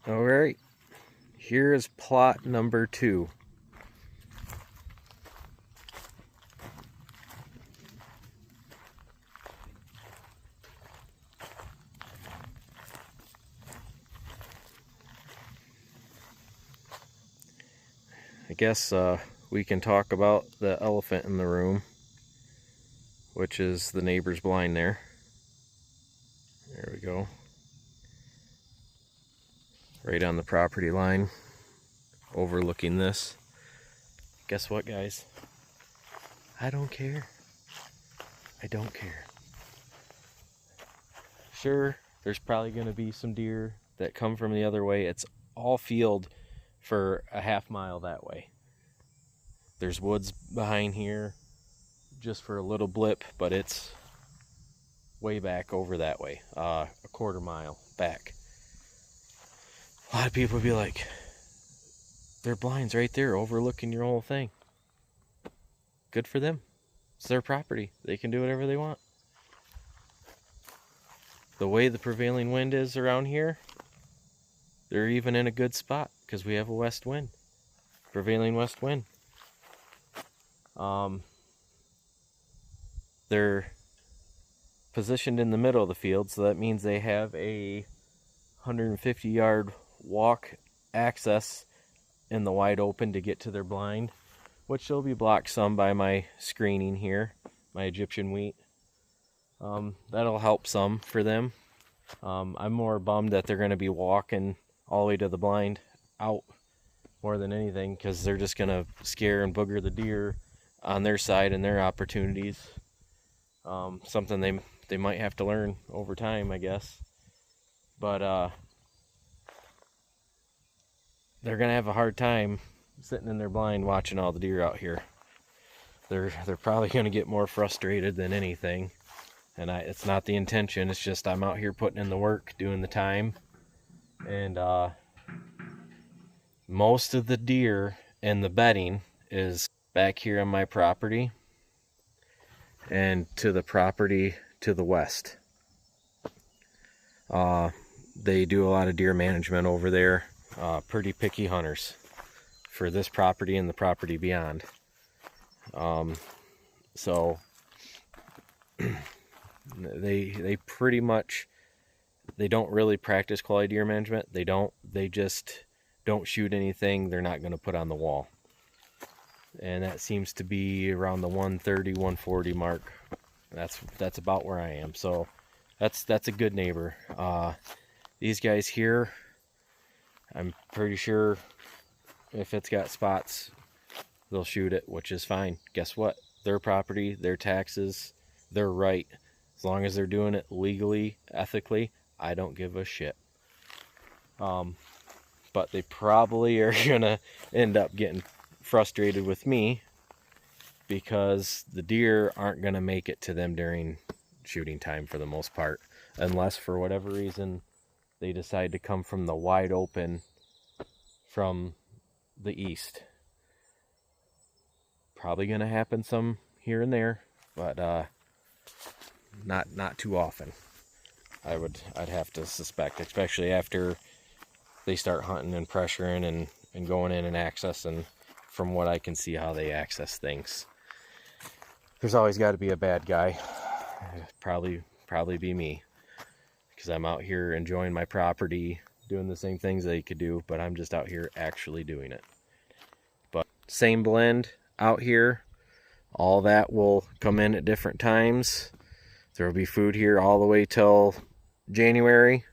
All right, here is plot number 2. I guess we can talk about the elephant in the room, which is the neighbor's blind there. There we go. Right on the property line, overlooking this. Guess what, guys? I don't care. I don't care. Sure, there's probably going to be some deer that come from the other way. It's all field for a half mile that way. There's woods behind here just for a little blip, but it's way back over that way, a quarter mile back. A lot of people would be like, their blind's right there overlooking your whole thing. Good for them. It's their property. They can do whatever they want. The way the prevailing wind is around here, they're even in a good spot because we have a west wind, prevailing west wind. They're positioned in the middle of the field, so that means they have a 150-yard walk access in the wide open to get to their blind, which will be blocked some by my screening here, my Egyptian wheat. That'll help some for them. I'm more bummed that they're going to be walking all the way to the blind out more than anything, because they're just going to scare and booger the deer on their side and their opportunities. Something they might have to learn over time, I guess. But they're going to have a hard time sitting in their blind watching all the deer out here. They're probably going to get more frustrated than anything. And it's not the intention, it's just I'm out here putting in the work, doing the time. And most of the deer and the bedding is back here on my property and to the property to the west. They do a lot of deer management over there. Pretty picky hunters for this property and the property beyond. So they pretty much, they don't really practice quality deer management. They just don't shoot anything they're not going to put on the wall. And that seems to be around the 130, 140 mark. That's about where I am. So that's a good neighbor. These guys here, I'm pretty sure if it's got spots, they'll shoot it, which is fine. Guess what? Their property, their taxes, their right. As long as they're doing it legally, ethically, I don't give a shit. But they probably are gonna end up getting frustrated with me because the deer aren't gonna make it to them during shooting time for the most part, unless for whatever reason they decide to come from the wide open from the east. Probably gonna happen some here and there, but not too often. I'd have to suspect, especially after they start hunting and pressuring and going in and accessing, from what I can see how they access things. There's always got to be a bad guy. Probably be me, because I'm out here enjoying my property, doing the same things they could do, but I'm just out here actually doing it. But same blend out here. All that will come in at different times. There will be food here all the way till January.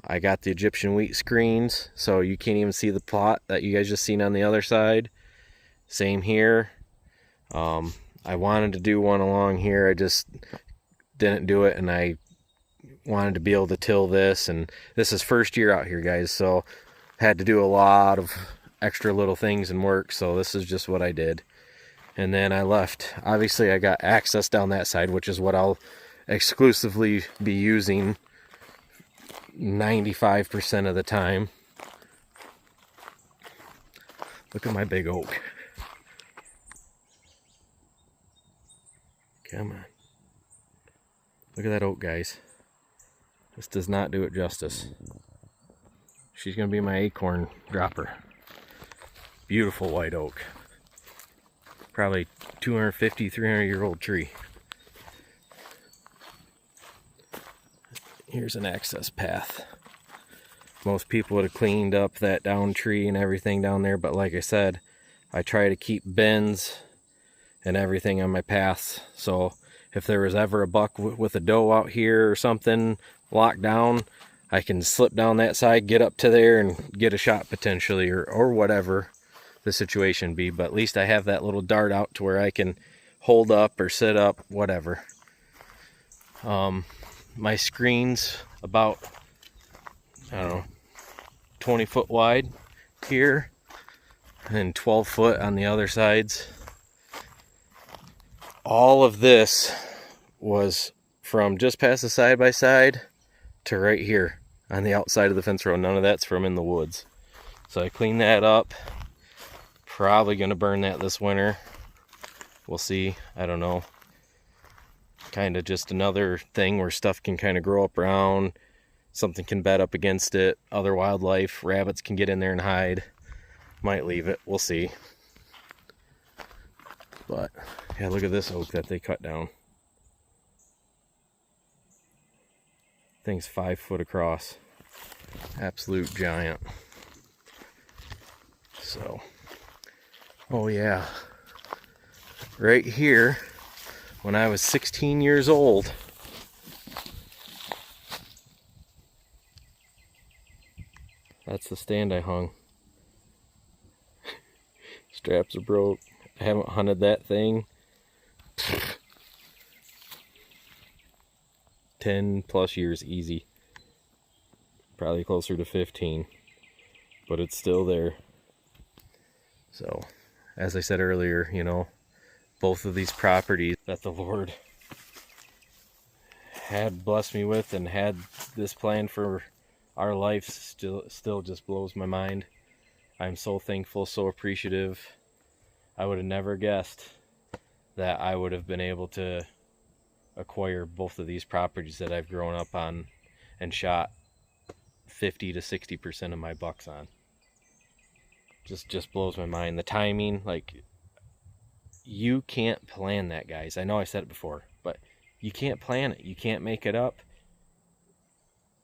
I got the Egyptian wheat screens, so you can't even see the plot that you guys just seen on the other side. Same here. I wanted to do one along here. I just didn't do it, and I wanted to be able to till this, and this is first year out here, guys, so had to do a lot of extra little things and work, so this is just what I did. And then I left. Obviously I got access down that side, which is what I'll exclusively be using 95% of the time. Look at my big oak. Come on. Look at that oak, guys. This does not do it justice. She's gonna be my acorn dropper. Beautiful white oak. Probably 250, 300-year-old tree. Here's an access path. Most people would have cleaned up that down tree and everything down there, but like I said, I try to keep bends and everything on my paths. So if there was ever a buck with a doe out here or something locked down, I can slip down that side, get up to there, and get a shot potentially, or whatever the situation be. But at least I have that little dart out to where I can hold up or sit up, whatever. My screen's about, I don't know, 20 foot wide here and 12 foot on the other sides. All of this was from just past the side-by-side to right here on the outside of the fence row. None of that's from in the woods. So I cleaned that up. Probably going to burn that this winter. We'll see. I don't know. Kind of just another thing where stuff can kind of grow up around. Something can bed up against it. Other wildlife, rabbits can get in there and hide. Might leave it. We'll see. But yeah, look at this oak that they cut down. Thing's 5 foot across. Absolute giant. So, oh yeah. Right here, when I was 16 years old, that's the stand I hung. Straps are broke. I haven't hunted that thing 10 plus years easy. Probably closer to 15. But it's still there. So, as I said earlier, you know, both of these properties that the Lord had blessed me with and had this plan for our life still just blows my mind. I'm so thankful, so appreciative. I would have never guessed that I would have been able to acquire both of these properties that I've grown up on and shot 50 to 60% of my bucks on. Just blows my mind. The timing, like, you can't plan that, guys. I know I said it before, but you can't plan it. You can't make it up.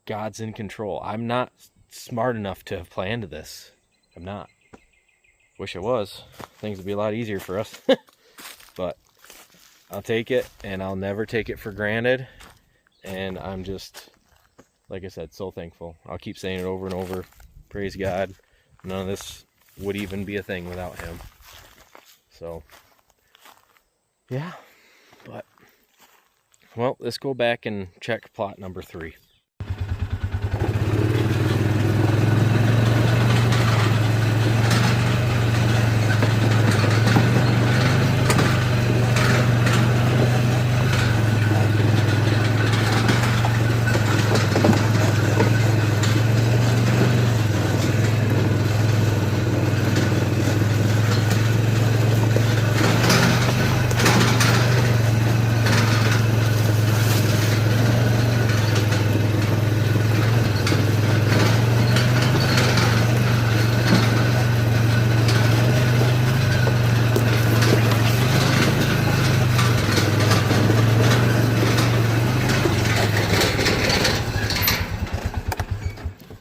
God's in control. I'm not smart enough to have planned this. I'm not. Wish I was. Things would be a lot easier for us. But I'll take it, and I'll never take it for granted. And I'm just, like I said, so thankful. I'll keep saying it over and over. Praise God. None of this would even be a thing without him. So, yeah. But, well, let's go back and check plot number 3.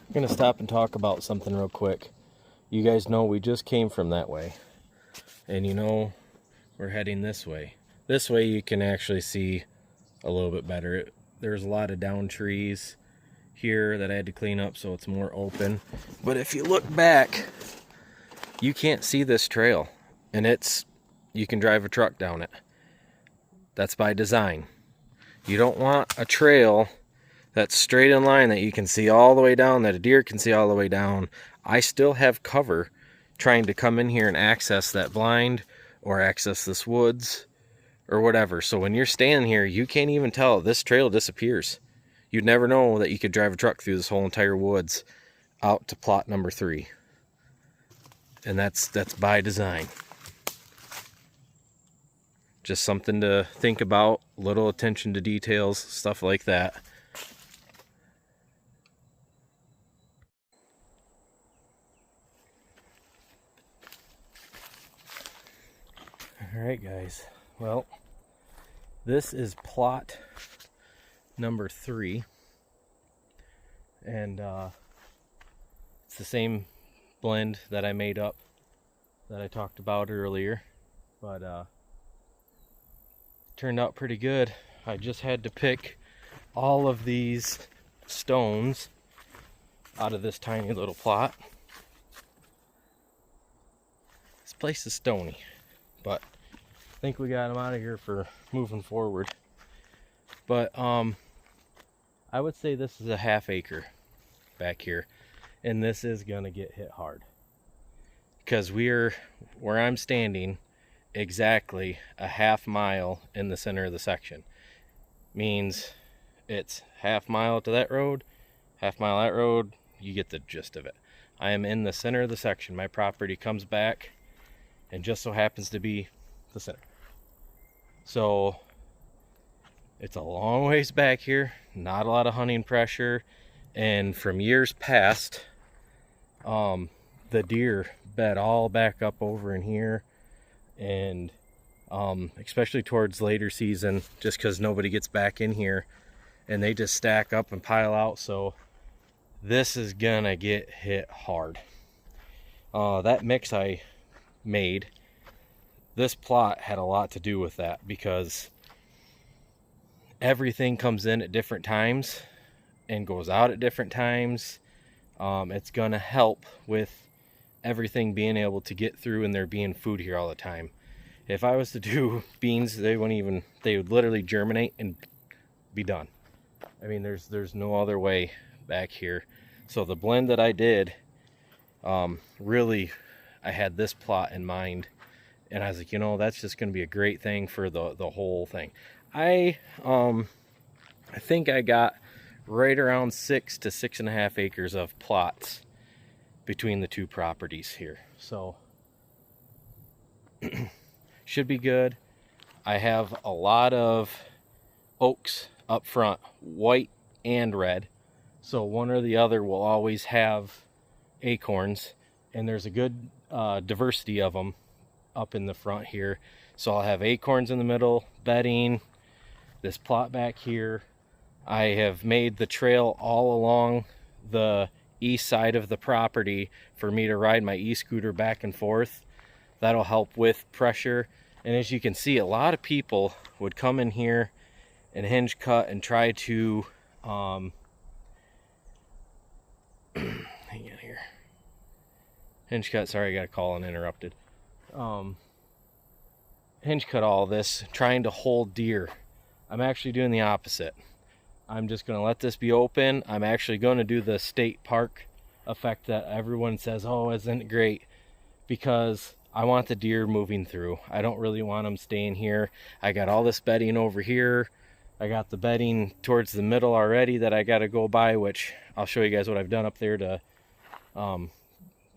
I'm going to stop and talk about something real quick. You guys know we just came from that way. And you know, we're heading this way. This way you can actually see a little bit better. There's a lot of down trees here that I had to clean up so it's more open. But if you look back, you can't see this trail. And you can drive a truck down it. That's by design. You don't want a trail that's straight in line that you can see all the way down, that a deer can see all the way down. I still have cover trying to come in here and access that blind or access this woods or whatever. So when you're standing here, you can't even tell. This trail disappears. You'd never know that you could drive a truck through this whole entire woods out to plot number 3. And that's by design. Just something to think about, little attention to details, stuff like that. Alright guys, well, this is plot number 3, and it's the same blend that I made up that I talked about earlier, but turned out pretty good. I just had to pick all of these stones out of this tiny little plot. This place is stony, but I think we got them out of here for moving forward. But I would say this is a half acre back here, and this is gonna get hit hard because we're where I'm standing exactly a half mile in the center of the section. Means it's half mile to that road, half mile that road. You get the gist of it. I am in the center of the section. My property comes back and just so happens to be the center. So it's a long ways back here, not a lot of hunting pressure, and from years past, the deer bed all back up over in here, and especially towards later season, just because nobody gets back in here, and they just stack up and pile out. So this is gonna get hit hard. That mix I made, this plot had a lot to do with that, because everything comes in at different times and goes out at different times. It's gonna help with everything being able to get through and there being food here all the time. If I was to do beans, they would literally germinate and be done. I mean, there's no other way back here. So the blend that I did, really, I had this plot in mind, and I was like, you know, that's just going to be a great thing for the whole thing. I think I got right around 6 to 6.5 acres of plots between the two properties here, so should be good. I have a lot of oaks up front, white and red, so one or the other will always have acorns, and there's a good diversity of them up in the front here. So I'll have acorns in the middle, bedding, this plot back here. I have made the trail all along the east side of the property for me to ride my e-scooter back and forth. That'll help with pressure. And as you can see, a lot of people would come in here and hinge cut and try to hang on here. Hinge cut, sorry, I got a call and interrupted. Hinge cut all this, trying to hold deer. I'm actually doing the opposite. I'm just going to let this be open. I'm actually going to do the state park effect that everyone says, oh, isn't it great? Because I want the deer moving through. I don't really want them staying here. I got all this bedding over here. I got the bedding towards the middle already that I got to go by, which I'll show you guys what I've done up there to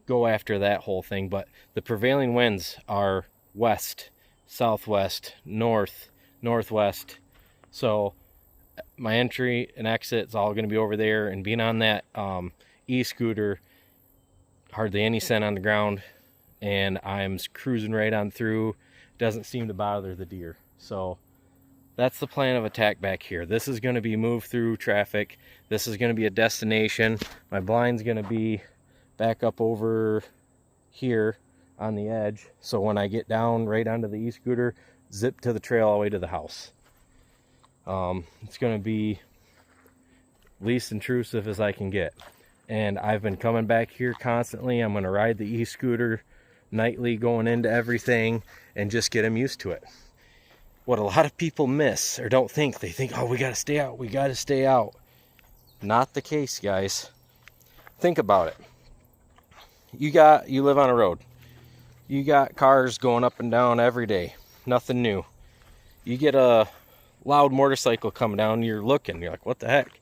go after that whole thing. But the prevailing winds are west, southwest, north, northwest. So my entry and exit is all going to be over there, and being on that e-scooter, hardly any scent on the ground, and I'm cruising right on through. Doesn't seem to bother the deer. So that's the plan of attack back here. This is going to be moved through traffic. This is going to be a destination. My blind's going to be back up over here on the edge, so when I get down right onto the e-scooter, zip to the trail all the way to the house. It's going to be least intrusive as I can get, and I've been coming back here constantly. I'm going to ride the e-scooter nightly going into everything and just get them used to it. What a lot of people miss or don't think, they think, oh, we got to stay out, we got to stay out. Not the case, guys. Think about it. You live on a road. You got cars going up and down every day. Nothing new. You get a loud motorcycle coming down, you're looking, you're like, what the heck?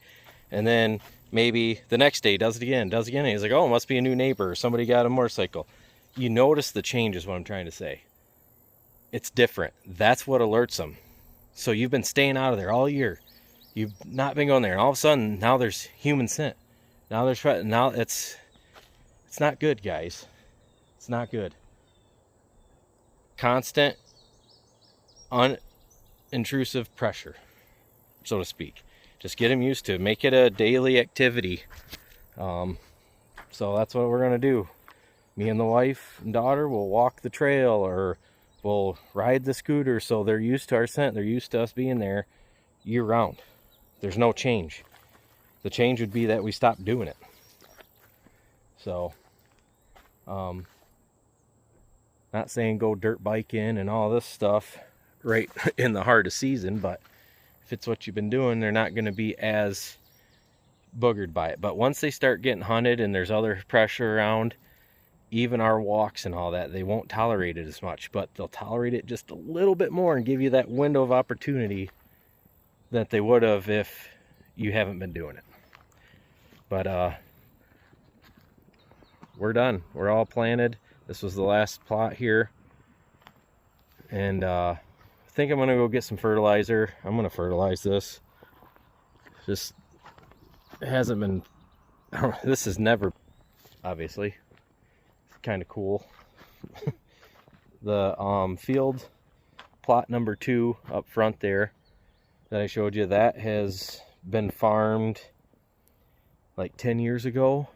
And then maybe the next day does it again, and he's like, oh, it must be a new neighbor, somebody got a motorcycle. You notice the change is what I'm trying to say. It's different. That's what alerts them. So you've been staying out of there all year. You've not been going there, and all of a sudden now there's human scent. Now it's not good, guys. It's not good. Constant unintrusive pressure, so to speak. Just get them used to it. Make it a daily activity. So that's what we're going to do. Me and the wife and daughter will walk the trail, or we'll ride the scooter, so they're used to our scent. They're used to us being there year round. There's no change. The change would be that we stop doing it. So, not saying go dirt biking and all this stuff right in the heart of season, but if it's what you've been doing, they're not going to be as boogered by it. But once they start getting hunted and there's other pressure around, even our walks and all that, they won't tolerate it as much, but they'll tolerate it just a little bit more and give you that window of opportunity that they would have if you haven't been doing it. But we're done. We're all planted. This was the last plot here, and I think I'm gonna go get some fertilizer. I'm gonna fertilize this. Just, it hasn't been, this has never, obviously, it's kind of cool. The field plot number 2 up front there that I showed you, that has been farmed like 10 years ago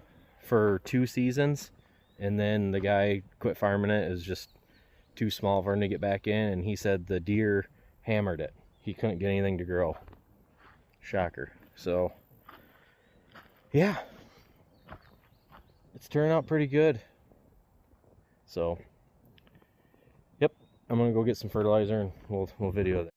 for 2 seasons, and then the guy quit farming it. It was just too small for him to get back in, and he said the deer hammered it. He couldn't get anything to grow. Shocker. So yeah, it's turning out pretty good. So yep, I'm gonna go get some fertilizer and we'll video that.